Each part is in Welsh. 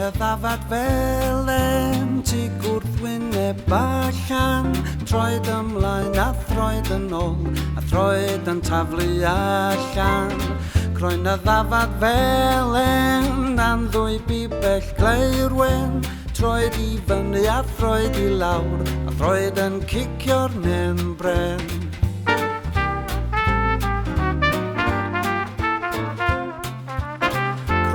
y ddafad felen ti gwrthwyneb allan, troed ymlaen a throed yn ôl, a throed yn taflu allan. Croen y ddafad felen a'n ddwy bibell gleirwen, troed i fyny a throed i lawr, a throed yn cicio'r membren.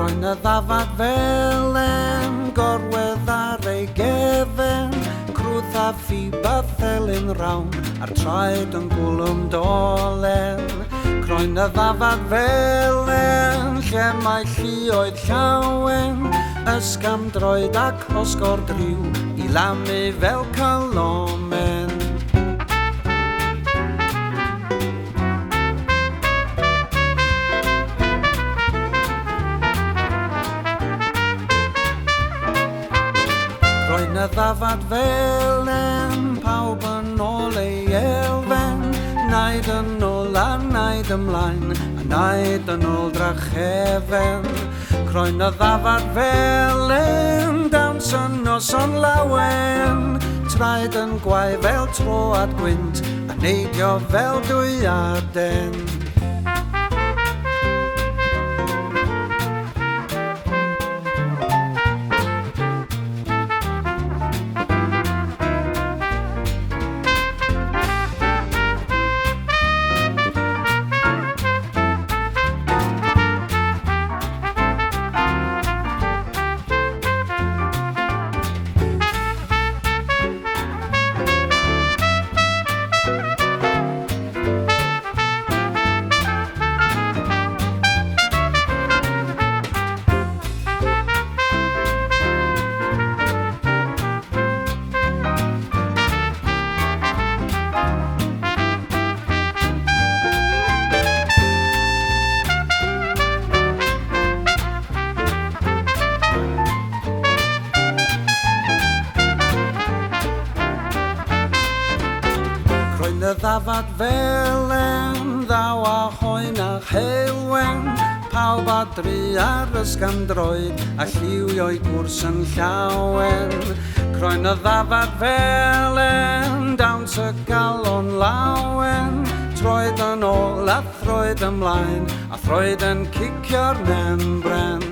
Croen y ddafad felen, gorwedd ar ei gefen, crwth a ffib a thelyn rawn, a'r traed yn gwlwm dolen. Croen y ddafad felen, lle mae lluoedd llawen, ysgamdroed ac osgor driw, i lamu fel calomen. Croen y ddafad felen, pawb yn ôl ei elfen, naid yn ôl a naid ymlaen, a naid yn ôl drachefen. Croen y ddafad felen, dawns yn noson lawen, traed yn gwau fel troad gwynt, a neidio fel dwyaden. Croen y ddafad felen, ddaw a hoen a hewen, pawb a dri ar ysgandroed, a lliwio'i gwrs yn llawen. Croen y ddafad felen, dawns y galon lawen, troed yn ôl a throed ymlaen, a throed yn cicio'r membren.